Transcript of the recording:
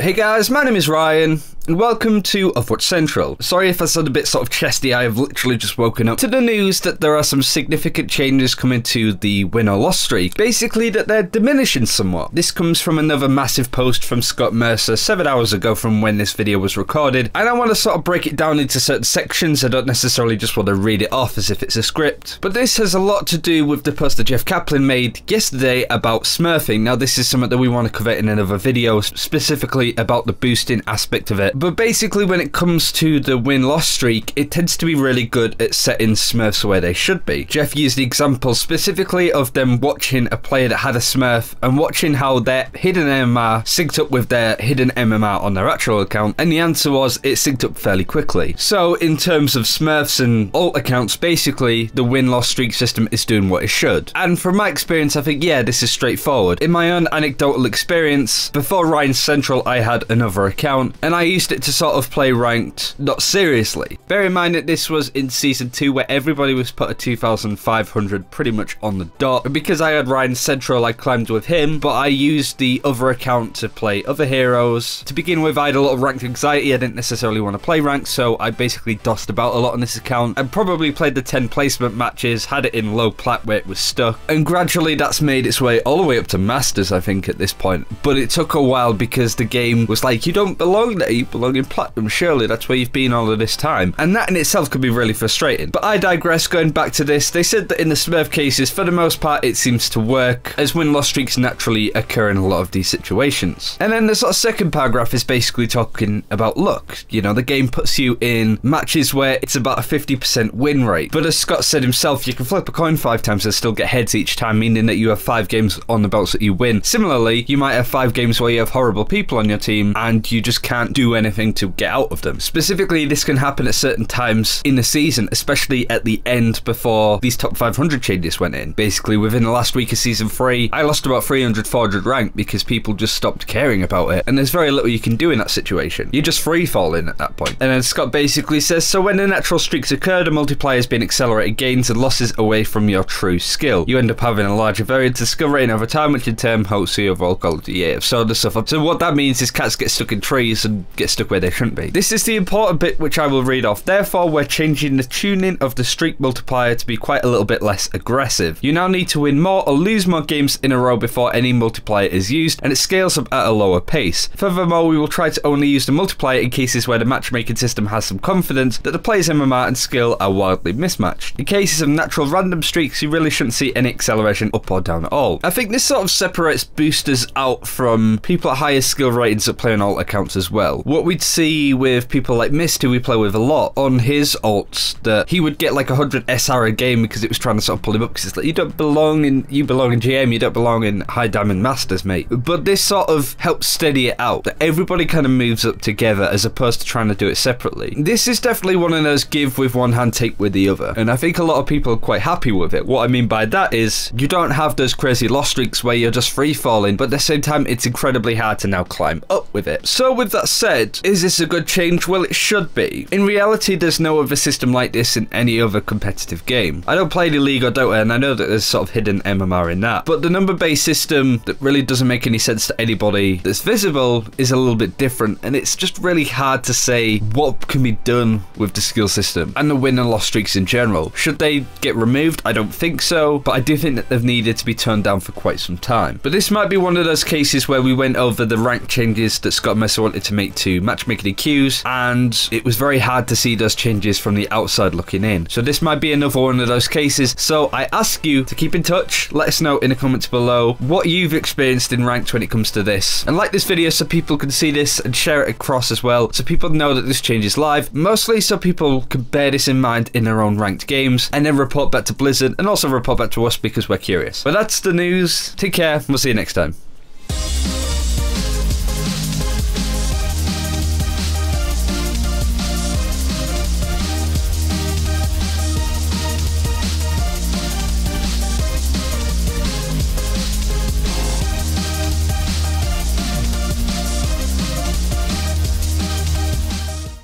Hey guys, my name is Ryan, and welcome to Overwatch Central. Sorry if I sound a bit sort of chesty, I have literally just woken up to the news that there are some significant changes coming to the win or loss streak. Basically that they're diminishing somewhat. This comes from another massive post from Scott Mercer 7 hours ago from when this video was recorded, and I want to sort of break it down into certain sections. I don't necessarily just want to read it off as if it's a script. But this has a lot to do with the post that Jeff Kaplan made yesterday about smurfing. Now this is something that we want to cover in another video, specifically about the boosting aspect of it. But basically when it comes to the win-loss streak, it tends to be really good at setting smurfs where they should be. Jeff used the example specifically of them watching a player that had a smurf and watching how their hidden MMR synced up with their hidden MMR on their actual account, and the answer was it synced up fairly quickly. So in terms of smurfs and alt accounts, basically the win-loss streak system is doing what it should. And from my experience, I think, yeah, this is straightforward. In my own anecdotal experience, before Ryan Central, I had another account, and I used it to sort of play ranked, not seriously. Bear in mind that this was in Season 2 where everybody was put at 2,500 pretty much on the dot. And because I had Ryan Central, I climbed with him, but I used the other account to play other heroes. To begin with, I had a lot of ranked anxiety. I didn't necessarily want to play ranked, so I basically dossed about a lot on this account and probably played the 10 placement matches, had it in low plat where it was stuck, and gradually that's made its way all the way up to Masters, I think, at this point. But it took a while because the game was like, you don't belong there, you belong in Platinum, surely that's where you've been all of this time. And that in itself could be really frustrating. But I digress. Going back to this, they said that in the smurf cases, for the most part, it seems to work, as win-loss streaks naturally occur in a lot of these situations. And then the sort of second paragraph is basically talking about luck. You know, the game puts you in matches where it's about a 50% win rate. But as Scott said himself, you can flip a coin 5 times and still get heads each time, meaning that you have 5 games on the belts that you win. Similarly, you might have 5 games where you have horrible people on your team and you just can't do anything to get out of them. Specifically, this can happen at certain times in the season, especially at the end before these top 500 changes went in. Basically, within the last week of Season 3, I lost about 300, 400 rank because people just stopped caring about it, and there's very little you can do in that situation. You're just free-falling at that point. And then Scott basically says, so when the natural streaks occur, the multiplier has been accelerated gains and losses away from your true skill. You end up having a larger variance of skill rating over time, which in turn helps the overall quality so the stuff up. So what that means is cats get stuck in trees and get stuck where they shouldn't be. This is the important bit which I will read off. Therefore, we're changing the tuning of the streak multiplier to be quite a little bit less aggressive. You now need to win more or lose more games in a row before any multiplier is used, and it scales up at a lower pace. Furthermore, we will try to only use the multiplier in cases where the matchmaking system has some confidence that the player's MMR and skill are wildly mismatched. In cases of natural random streaks, you really shouldn't see any acceleration up or down at all. I think this sort of separates boosters out from people at higher skill ratings that play on alt accounts as well. What we'd see with people like Mist, who we play with a lot, on his alts, that he would get like 100 SR a game because it was trying to sort of pull him up, because it's like, you belong in GM, you don't belong in high diamond masters, mate. But this sort of helps steady it out, that everybody kind of moves up together as opposed to trying to do it separately. This is definitely one of those give with one hand, take with the other, and I think a lot of people are quite happy with it. What I mean by that is you don't have those crazy loss streaks where you're just free falling, but at the same time it's incredibly hard to now climb up with it. So with that said, is this a good change? Well, it should be. In reality, there's no other system like this in any other competitive game. I don't play the League or Dota, and I know that there's sort of hidden MMR in that, but the number-based system that really doesn't make any sense to anybody that's visible is a little bit different, and it's just really hard to say what can be done with the skill system and the win and loss streaks in general. Should they get removed? I don't think so, but I do think that they've needed to be turned down for quite some time. But this might be one of those cases where we went over the rank changes that Scott Mercer wanted to make to matchmaking queues, and it was very hard to see those changes from the outside looking in. So this might be another one of those cases. So I ask you to keep in touch. Let us know in the comments below what you've experienced in ranked when it comes to this, and like this video so people can see this and share it across as well, so people know that this change is live, mostly so people can bear this in mind in their own ranked games, and then report back to Blizzard and also report back to us because we're curious. But that's the news. Take care, we'll see you next time.